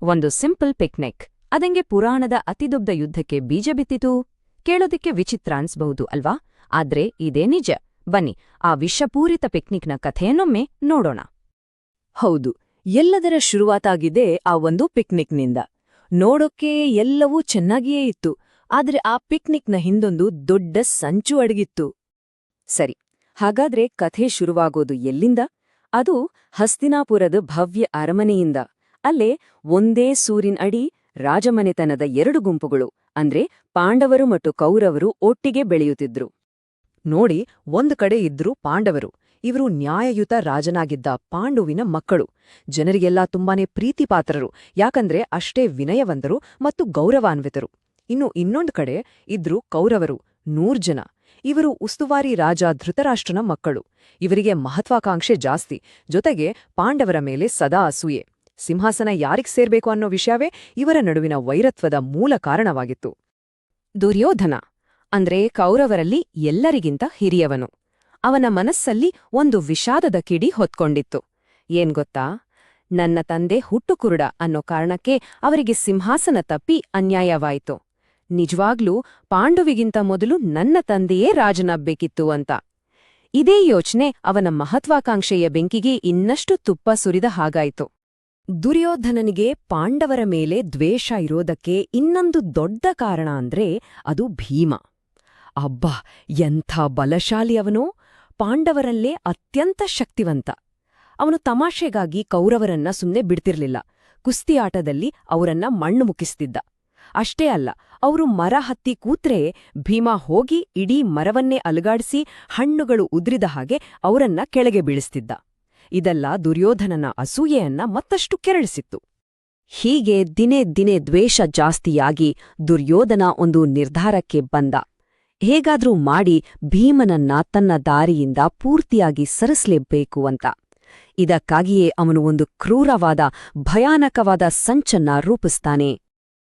ಒಂದು simple picnic ಅದಂಗೆ ಪುರಾಣದ ಅತಿದೊಡ್ಡ ಯುದ್ಧಕ್ಕೆ ಬೀಜ ಬಿತ್ತಿತು. ಕೇಳೋದಿಕ್ಕೆ ವಿಚಿತ್ರ ಅನ್ಸ್ಬಹುದು ಅಲ್ವಾ? ಆದ್ರೆ ಇದೇ ನಿಜ. ಬನ್ನಿ ಆ ವಿಷಪೂರಿತ ಪಿಕ್ನಿಕ್ನ ಕಥೆಯನ್ನೊಮ್ಮೆ ನೋಡೋಣ. ಹೌದು, ಎಲ್ಲದರ ಶುರುವಾತಾಗಿದೆ ಆ ಒಂದು ಪಿಕ್ನಿಕ್ನಿಂದ. ನೋಡೋಕೆ ಎಲ್ಲವೂ ಚೆನ್ನಾಗಿಯೇ ಇತ್ತು, ಆದ್ರೆ ಆ ಪಿಕ್ನಿಕ್ನ ಹಿಂದೊಂದು ದೊಡ್ಡ ಸಂಚು ಅಡಗಿತ್ತು. ಸರಿ, ಹಾಗಾದ್ರೆ ಕಥೆ ಶುರುವಾಗೋದು ಎಲ್ಲಿಂದ? ಅದು ಹಸ್ತಿನಾಪುರದ ಭವ್ಯ ಅರಮನೆಯಿಂದ. ಅಲ್ಲೇ ಒಂದೇ ಸೂರಿನ ಅಡಿ ರಾಜಮನೆತನದ 2 ಗುಂಪುಗಳು, ಅಂದ್ರೆ ಪಾಂಡವರು ಮತ್ತು ಕೌರವರು ಒಟ್ಟಿಗೆ ಬೆಳೆಯುತ್ತಿದ್ರು. ನೋಡಿ, ಒಂದು ಕಡೆ ಇದ್ರು ಪಾಂಡವರು. ಇವರು ನ್ಯಾಯಯುತ ರಾಜನಾಗಿದ್ದ ಪಾಂಡುವಿನ ಮಕ್ಕಳು. ಜನರಿಗೆಲ್ಲ ತುಂಬಾನೇ ಪ್ರೀತಿಪಾತ್ರರು, ಯಾಕಂದ್ರೆ ಅಷ್ಟೇ ವಿನಯವಂತರು ಮತ್ತು ಗೌರವಾನ್ವಿತರು. ಇನ್ನೊಂದು ಕಡೆ ಇದ್ರು ಕೌರವರು, 100 ಜನ. ಇವರು ಉಸ್ತುವಾರಿ ರಾಜ ಧೃತರಾಷ್ಟ್ರನ ಮಕ್ಕಳು. ಇವರಿಗೆ ಮಹತ್ವಾಕಾಂಕ್ಷೆ ಜಾಸ್ತಿ, ಜೊತೆಗೆ ಪಾಂಡವರ ಮೇಲೆ ಸದಾ ಅಸೂಯೆ. ಸಿಂಹಾಸನ ಯಾರಿಗ್ ಸೇರ್ಬೇಕು ಅನ್ನೋ ವಿಷಯವೇ ಇವರ ನಡುವಿನ ವೈರತ್ವದ ಮೂಲ ಕಾರಣವಾಗಿತ್ತು. ದುರ್ಯೋಧನ ಅಂದ್ರೆ ಕೌರವರಲ್ಲಿ ಎಲ್ಲರಿಗಿಂತ ಹಿರಿಯವನು. ಅವನ ಮನಸ್ಸಲ್ಲಿ ಒಂದು ವಿಷಾದದ ಕಿಡಿ ಹೊತ್ಕೊಂಡಿತ್ತು. ಏನ್ಗೊತ್ತಾ? ನನ್ನ ತಂದೆ ಹುಟ್ಟುಕುರುಡ ಅನ್ನೋ ಕಾರಣಕ್ಕೆ ಅವರಿಗೆ ಸಿಂಹಾಸನ ತಪ್ಪಿ ಅನ್ಯಾಯವಾಯಿತು. ನಿಜವಾಗ್ಲೂ ಪಾಂಡುವಿಗಿಂತ ಮೊದಲು ನನ್ನ ತಂದೆಯೇ ರಾಜನಾಗ್ಬೇಕಿತ್ತು ಅಂತ. ಇದೇ ಯೋಚನೆ ಅವನ ಮಹತ್ವಾಕಾಂಕ್ಷೆಯ ಬೆಂಕಿಗೆ ಇನ್ನಷ್ಟು ತುಪ್ಪ ಸುರಿದ ಹಾಗಾಯಿತು. ದುರ್ಯೋಧನನಿಗೆ ಪಾಂಡವರ ಮೇಲೆ ದ್ವೇಷ ಇರೋದಕ್ಕೆ ಇನ್ನೊಂದು ದೊಡ್ಡ ಕಾರಣ ಅಂದ್ರೆ ಅದು ಭೀಮ. ಅಬ್ಬಾ, ಎಂಥ ಬಲಶಾಲಿ ಅವನೋ! ಪಾಂಡವರಲ್ಲೇ ಅತ್ಯಂತ ಶಕ್ತಿವಂತ. ಅವನು ತಮಾಷೆಗಾಗಿ ಕೌರವರನ್ನ ಸುಮ್ಮನೆ ಬಿಡ್ತಿರ್ಲಿಲ್ಲ. ಕುಸ್ತಿ ಆಟದಲ್ಲಿ ಅವರನ್ನ ಮಣ್ಣು ಮುಕ್ಕಿಸ್ತಿದ್ದ. ಅಷ್ಟೇ ಅಲ್ಲ, ಅವರು ಮರ ಹತ್ತಿ ಕೂತ್ರೆ ಭೀಮ ಹೋಗಿ ಇಡೀ ಮರವನ್ನೇ ಅಲುಗಾಡಿಸಿ ಹಣ್ಣುಗಳು ಉದ್ರಿದ ಹಾಗೆ ಅವರನ್ನ ಕೆಳಗೆ ಬೀಳಿಸ್ತಿದ್ದ. ಇದೆಲ್ಲ ದುರ್ಯೋಧನನ ಅಸೂಯೆಯನ್ನ ಮತ್ತಷ್ಟು ಕೆರಳಿಸಿತ್ತು. ಹೀಗೆ ದಿನೇ ದಿನೇ ದ್ವೇಷ ಜಾಸ್ತಿಯಾಗಿ ದುರ್ಯೋಧನ ಒಂದು ನಿರ್ಧಾರಕ್ಕೆ ಬಂದ. ಹೇಗಾದ್ರೂ ಮಾಡಿ ಭೀಮನನ್ನ ತನ್ನ ದಾರಿಯಿಂದ ಪೂರ್ತಿಯಾಗಿ ಸರಿಸಲೇಬೇಕು ಅಂತ. ಇದಕ್ಕಾಗಿಯೇ ಅವನು ಒಂದು ಕ್ರೂರವಾದ, ಭಯಾನಕವಾದ ಸಂಚನ್ನ ರೂಪಿಸ್ತಾನೆ.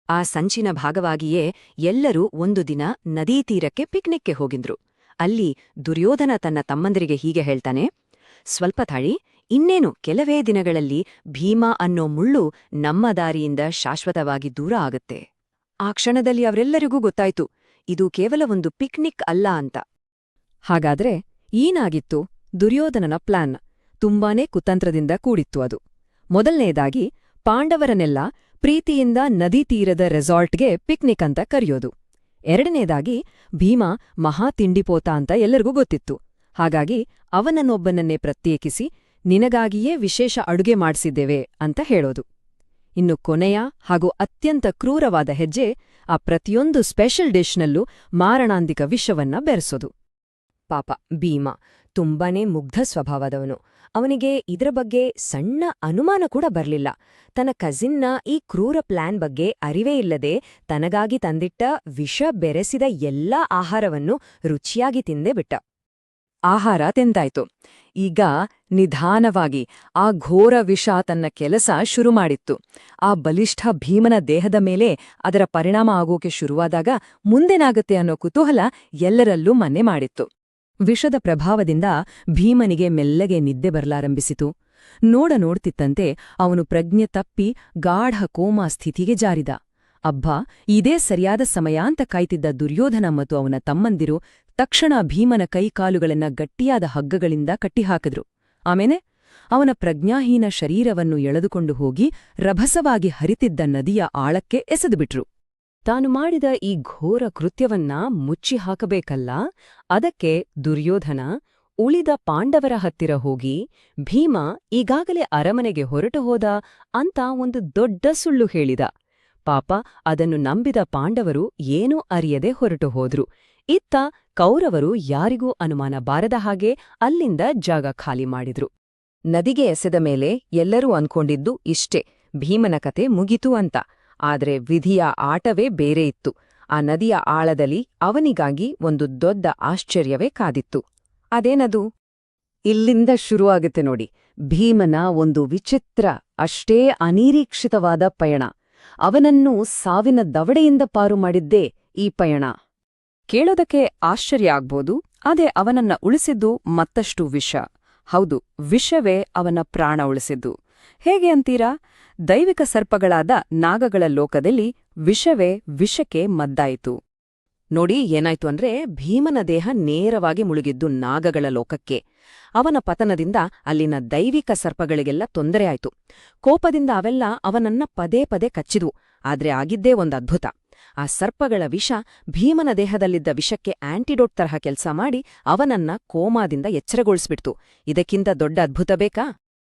ಆ ಸಂಚಿನ ಭಾಗವಾಗಿಯೇ ಎಲ್ಲರೂ ಒಂದು ದಿನ ನದೀ ತೀರಕ್ಕೆ ಪಿಕ್ನಿಕ್ಗೆ ಹೋಗಿದ್ರು. ಅಲ್ಲಿ ದುರ್ಯೋಧನ ತನ್ನ ತಮ್ಮಂದಿರಿಗೆ ಹೀಗೆ ಹೇಳ್ತಾನೆ, ಸ್ವಲ್ಪ ತಾಳಿ, ಇನ್ನೇನು ಕೆಲವೇ ದಿನಗಳಲ್ಲಿ ಭೀಮ ಅನ್ನೋ ಮುಳ್ಳು ನಮ್ಮ ದಾರಿಯಿಂದ ಶಾಶ್ವತವಾಗಿ ದೂರ ಆಗುತ್ತೆ. ಆ ಕ್ಷಣದಲ್ಲಿ ಅವರೆಲ್ಲರಿಗೂ ಗೊತ್ತಾಯ್ತು, ಇದು ಕೇವಲ ಒಂದು ಪಿಕ್ನಿಕ್ ಅಲ್ಲ ಅಂತ. ಹಾಗಾದ್ರೆ ಏನಾಗಿತ್ತು ದುರ್ಯೋಧನನ ಪ್ಲಾನ್? ತುಂಬಾನೇ ಕುತಂತ್ರದಿಂದ ಕೂಡಿತ್ತು ಅದು. ಮೊದಲನೇದಾಗಿ, ಪಾಂಡವರನ್ನೆಲ್ಲ ಪ್ರೀತಿಯಿಂದ ನದಿ ತೀರದ ರೆಸಾರ್ಟ್ಗೆ ಪಿಕ್ನಿಕ್ ಅಂತ ಕರೆಯೋದು. ಎರಡನೇದಾಗಿ, ಭೀಮ ಮಹಾ ತಿಂಡಿಪೋತ ಅಂತ ಎಲ್ಲರಿಗೂ ಗೊತ್ತಿತ್ತು. ಹಾಗಾಗಿ ಅವನನ್ನೊಬ್ಬನನ್ನೇ ಪ್ರತ್ಯೇಕಿಸಿ ನಿನಗಾಗಿಯೇ ವಿಶೇಷ ಅಡುಗೆ ಮಾಡಿಸಿದ್ದೇವೆ ಅಂತ ಹೇಳೋದು. ಇನ್ನು ಕೊನೆಯ ಹಾಗೂ ಅತ್ಯಂತ ಕ್ರೂರವಾದ ಹೆಜ್ಜೆ, ಆ ಪ್ರತಿಯೊಂದು ಸ್ಪೆಷಲ್ ಡಿಶ್ನಲ್ಲೂ ಮಾರಣಾಂತಿಕ ವಿಷವನ್ನ ಬೆರೆಸೋದು. ಪಾಪ ಭೀಮ ತುಂಬಾನೇ ಮುಗ್ಧ ಸ್ವಭಾವದವನು. ಅವನಿಗೆ ಇದರ ಬಗ್ಗೆ ಸಣ್ಣ ಅನುಮಾನ ಕೂಡ ಬರ್ಲಿಲ್ಲ. ತನ್ನ ಕಸಿನ್ನ ಈ ಕ್ರೂರ ಪ್ಲಾನ್ ಬಗ್ಗೆ ಅರಿವೇ ಇಲ್ಲದೆ ತನಗಾಗಿ ತಂದಿಟ್ಟ ವಿಷ ಬೆರೆಸಿದ ಎಲ್ಲಾ ಆಹಾರವನ್ನು ರುಚಿಯಾಗಿ ತಿಂದೇ ಬಿಟ್ಟ. ಆಹಾರ ತಿಂದಾಯ್ತು. ಈಗ ನಿಧಾನವಾಗಿ ಆ ಘೋರ ವಿಷ ತನ್ನ ಕೆಲಸ ಶುರು ಮಾಡಿತ್ತು. ಆ ಬಲಿಷ್ಠ ಭೀಮನ ದೇಹದ ಮೇಲೆ ಅದರ ಪರಿಣಾಮ ಆಗೋಕೆ ಶುರುವಾದಾಗ ಮುಂದೇನಾಗತ್ತೆ ಅನ್ನೋ ಕುತೂಹಲ ಎಲ್ಲರಲ್ಲೂ ಮನೆ ಮಾಡಿತ್ತು. ವಿಷದ ಪ್ರಭಾವದಿಂದ ಭೀಮನಿಗೆ ಮೆಲ್ಲಗೆ ನಿದ್ದೆ ಬರಲಾರಂಭಿಸಿತು. ನೋಡ್ತಿತ್ತಂತೆ ಅವನು ಪ್ರಜ್ಞೆ ತಪ್ಪಿ ಗಾಢ ಕೋಮಾ ಸ್ಥಿತಿಗೆ ಜಾರಿದ. ಅಬ್ಬಾ, ಇದೇ ಸರಿಯಾದ ಸಮಯ ಅಂತ ಕಾಯ್ತಿದ್ದ ದುರ್ಯೋಧನ ಮತ್ತು ಅವನ ತಮ್ಮಂದಿರು ತಕ್ಷಣ ಭೀಮನ ಕೈಕಾಲುಗಳನ್ನ ಗಟ್ಟಿಯಾದ ಹಗ್ಗಗಳಿಂದ ಕಟ್ಟಿಹಾಕಿದ್ರು. ಆಮೇಲೆ ಅವನ ಪ್ರಜ್ಞಾಹೀನ ಶರೀರವನ್ನು ಎಳೆದುಕೊಂಡು ಹೋಗಿ ರಭಸವಾಗಿ ಹರಿತಿದ್ದ ನದಿಯ ಆಳಕ್ಕೆ ಎಸೆದುಬಿಟ್ರು. ತಾನು ಮಾಡಿದ ಈ ಘೋರ ಕೃತ್ಯವನ್ನ ಮುಚ್ಚಿ ಹಾಕಬೇಕಲ್ಲ, ಅದಕ್ಕೆ ದುರ್ಯೋಧನ ಉಳಿದ ಪಾಂಡವರ ಹತ್ತಿರ ಹೋಗಿ ಭೀಮ ಈಗಾಗಲೇ ಅರಮನೆಗೆ ಹೊರಟು ಹೋದ ಅಂತ ಒಂದು ದೊಡ್ಡ ಸುಳ್ಳು ಹೇಳಿದ. ಪಾಪ ಅದನ್ನು ನಂಬಿದ ಪಾಂಡವರು ಏನೂ ಅರಿಯದೆ ಹೊರಟು ಹೋದ್ರು. ಇತ್ತ ಕೌರವರು ಯಾರಿಗೂ ಅನುಮಾನ ಬಾರದ ಹಾಗೆ ಅಲ್ಲಿಂದ ಜಾಗ ಖಾಲಿ ಮಾಡಿದ್ರು. ನದಿಗೆ ಎಸೆದ ಮೇಲೆ ಎಲ್ಲರೂ ಅನ್ಕೊಂಡಿದ್ದು ಇಷ್ಟೇ, ಭೀಮನ ಕತೆ ಮುಗಿತು ಅಂತ. ಆದ್ರೆ ವಿಧಿಯ ಆಟವೇ ಬೇರೆ ಇತ್ತು. ಆ ನದಿಯ ಆಳದಲ್ಲಿ ಅವನಿಗಾಗಿ ಒಂದು ದೊಡ್ಡ ಆಶ್ಚರ್ಯವೇ ಕಾದಿತ್ತು. ಅದೇನದು? ಇಲ್ಲಿಂದ ಶುರುವಾಗುತ್ತೆ ನೋಡಿ, ಭೀಮನ ಒಂದು ವಿಚಿತ್ರ, ಅಷ್ಟೇ ಅನಿರೀಕ್ಷಿತವಾದ ಪಯಣ. ಅವನನ್ನು ಸಾವಿನ ದವಡೆಯಿಂದ ಪಾರು ಮಾಡಿದ್ದೇ ಈ ಪಯಣ. ಕೇಳೋದಕ್ಕೆ ಆಶ್ಚರ್ಯ ಆಗ್ಬೋದು, ಅದೇ ಅವನನ್ನ ಉಳಿಸಿದ್ದು ಮತ್ತಷ್ಟು ವಿಷ. ಹೌದು, ವಿಷವೇ ಅವನ ಪ್ರಾಣ ಉಳಿಸಿದ್ದು. ಹೇಗೆ ಅಂತೀರಾ? ದೈವಿಕ ಸರ್ಪಗಳಾದ ನಾಗಗಳ ಲೋಕದಲ್ಲಿ ವಿಷವೇ ವಿಷಕ್ಕೆ ಮದ್ದಾಯಿತು. ನೋಡಿ ಏನಾಯ್ತು ಅಂದ್ರೆ ಭೀಮನ ದೇಹ ನೇರವಾಗಿ ಮುಳುಗಿದ್ದು ನಾಗಗಳ ಲೋಕಕ್ಕೆ. ಅವನ ಪತನದಿಂದ ಅಲ್ಲಿನ ದೈವಿಕ ಸರ್ಪಗಳಿಗೆಲ್ಲ ತೊಂದರೆ ಆಯ್ತು. ಕೋಪದಿಂದ ಅವೆಲ್ಲ ಅವನನ್ನ ಪದೇ ಪದೇ ಕಚ್ಚಿದ್ವು. ಆದ್ರೆ ಆಗಿದ್ದೇ ಒಂದು ಅದ್ಭುತ. ಆ ಸರ್ಪಗಳ ವಿಷ ಭೀಮನ ದೇಹದಲ್ಲಿದ್ದ ವಿಷಕ್ಕೆ ಆಂಟಿಡೋಟ್ ತರಹ ಕೆಲಸ ಮಾಡಿ ಅವನನ್ನ ಕೋಮಾದಿಂದ ಎಚ್ಚರಗೊಳಿಸ್ಬಿಡ್ತು. ಇದಕ್ಕಿಂತ ದೊಡ್ಡ ಅದ್ಭುತ ಬೇಕಾ?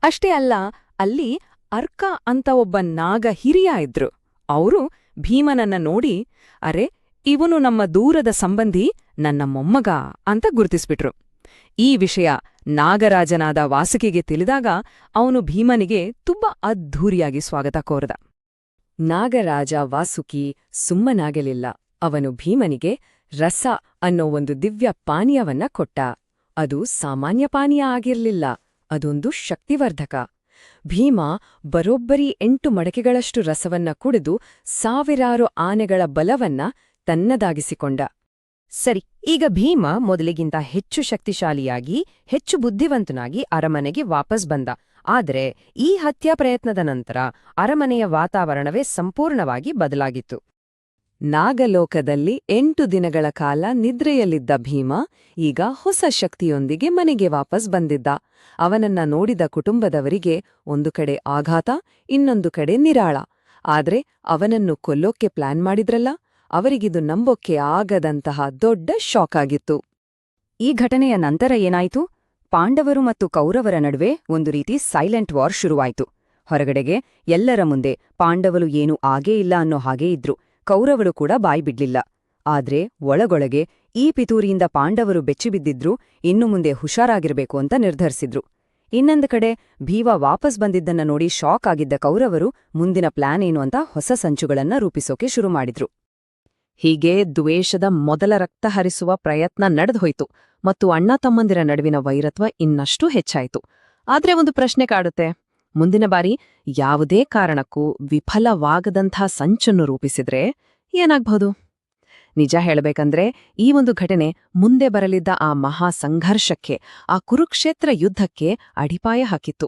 ಅಷ್ಟೇ ಅಲ್ಲ, ಅಲ್ಲಿ ಅರ್ಕ ಅಂತ ಒಬ್ಬ ನಾಗ ಹಿರಿಯ ಇದ್ರು. ಅವರು ಭೀಮನನ್ನ ನೋಡಿ, ಅರೆ, ಇವನು ನಮ್ಮ ದೂರದ ಸಂಬಂಧಿ, ನನ್ನ ಮೊಮ್ಮಗ ಅಂತ ಗುರುತಿಸ್ಬಿಟ್ರು. ಈ ವಿಷಯ ನಾಗರಾಜನಾದ ವಾಸುಕಿಗೆ ತಿಳಿದಾಗ ಅವನು ಭೀಮನಿಗೆ ತುಂಬಾ ಅದ್ಧೂರಿಯಾಗಿ ಸ್ವಾಗತ ಕೋರ್ದ. ನಾಗರಾಜ ವಾಸುಕಿ ಸುಮ್ಮನಾಗಲಿಲ್ಲ. ಅವನು ಭೀಮನಿಗೆ ರಸ ಅನ್ನೋ ಒಂದು ದಿವ್ಯ ಪಾನೀಯವನ್ನ ಕೊಟ್ಟ. ಅದು ಸಾಮಾನ್ಯ ಪಾನೀಯ ಆಗಿರ್ಲಿಲ್ಲ, ಅದೊಂದು ಶಕ್ತಿವರ್ಧಕ. ಭೀಮ ಬರೋಬ್ಬರಿ 8 ಮಡಕೆಗಳಷ್ಟು ರಸವನ್ನ ಕುಡಿದು ಸಾವಿರಾರು ಆನೆಗಳ ಬಲವನ್ನ ತನ್ನದಾಗಿಸಿಕೊಂಡ. ಸರಿ, ಈಗ ಭೀಮ ಮೊದಲಿಗಿಂತ ಹೆಚ್ಚು ಶಕ್ತಿಶಾಲಿಯಾಗಿ, ಹೆಚ್ಚು ಬುದ್ಧಿವಂತನಾಗಿ ಅರಮನೆಗೆ ವಾಪಸ್ ಬಂದ. ಆದರೆ ಈ ಹತ್ಯಾ ಪ್ರಯತ್ನದ ನಂತರ ಅರಮನೆಯ ವಾತಾವರಣವೇ ಸಂಪೂರ್ಣವಾಗಿ ಬದಲಾಗಿತ್ತು. ನಾಗಲೋಕದಲ್ಲಿ 8 ದಿನಗಳ ಕಾಲ ನಿದ್ರೆಯಲ್ಲಿದ್ದ ಭೀಮ ಈಗ ಹೊಸ ಶಕ್ತಿಯೊಂದಿಗೆ ಮನೆಗೆ ವಾಪಸ್ ಬಂದಿದ್ದ. ಅವನನ್ನ ನೋಡಿದ ಕುಟುಂಬದವರಿಗೆ ಒಂದು ಕಡೆ ಆಘಾತ, ಇನ್ನೊಂದು ಕಡೆ ನಿರಾಳ. ಆದ್ರೆ ಅವನನ್ನು ಕೊಲ್ಲೋಕ್ಕೆ ಪ್ಲಾನ್ ಮಾಡಿದ್ರಲ್ಲ, ಅವರಿಗಿದು ನಂಬೋಕ್ಕೆ ಆಗದಂತಹ ದೊಡ್ಡ ಶಾಕ್ ಆಗಿತ್ತು. ಈ ಘಟನೆಯ ನಂತರ ಏನಾಯಿತು? ಪಾಂಡವರು ಮತ್ತು ಕೌರವರ ನಡುವೆ ಒಂದು ರೀತಿ ಸೈಲೆಂಟ್ ವಾರ್ ಶುರುವಾಯಿತು. ಹೊರಗಡೆಗೆ ಎಲ್ಲರ ಮುಂದೆ ಪಾಂಡವರು ಏನೂ ಆಗೇ ಇಲ್ಲ ಅನ್ನೋ ಹಾಗೇ ಇದ್ರು. ಕೌರವರು ಕೂಡ ಬಾಯ್ಬಿಡ್ಲಿಲ್ಲ. ಆದ್ರೆ ಒಳಗೊಳಗೆ ಈ ಪಿತೂರಿಯಿಂದ ಪಾಂಡವರು ಬೆಚ್ಚಿಬಿದ್ದಿದ್ರು, ಇನ್ನು ಮುಂದೆ ಹುಷಾರಾಗಿರ್ಬೇಕು ಅಂತ ನಿರ್ಧರಿಸಿದ್ರು. ಇನ್ನೊಂದು ಕಡೆ ಭೀಮ ವಾಪಸ್ ಬಂದಿದ್ದನ್ನ ನೋಡಿ ಶಾಕ್ ಆಗಿದ್ದ ಕೌರವರು ಮುಂದಿನ ಪ್ಲಾನ್ ಏನು ಅಂತ ಹೊಸ ಸಂಚುಗಳನ್ನ ರೂಪಿಸೋಕೆ ಶುರು ಮಾಡಿದ್ರು. ಹೀಗೆ ದ್ವೇಷದ ಮೊದಲ ರಕ್ತ ಹರಿಸುವ ಪ್ರಯತ್ನ ನಡೆದೋಯ್ತು ಮತ್ತು ಅಣ್ಣ ತಮ್ಮಂದಿರ ನಡುವಿನ ವೈರತ್ವ ಇನ್ನಷ್ಟು ಹೆಚ್ಚಾಯಿತು. ಆದ್ರೆ ಒಂದು ಪ್ರಶ್ನೆ ಕಾಡುತ್ತೆ. ಮುಂದಿನ ಬಾರಿ ಯಾವುದೇ ಕಾರಣಕ್ಕೂ ವಿಫಲವಾಗದಂಥ ಸಂಚನ್ನು ರೂಪಿಸಿದ್ರೆ ಏನಾಗ್ಬಹುದು? ನಿಜ ಹೇಳಬೇಕಂದ್ರೆ ಈ ಒಂದು ಘಟನೆ ಮುಂದೆ ಬರಲಿದ್ದ ಆ ಮಹಾ ಸಂಘರ್ಷಕ್ಕೆ, ಆ ಕುರುಕ್ಷೇತ್ರ ಯುದ್ಧಕ್ಕೆ ಅಡಿಪಾಯ ಹಾಕಿತ್ತು.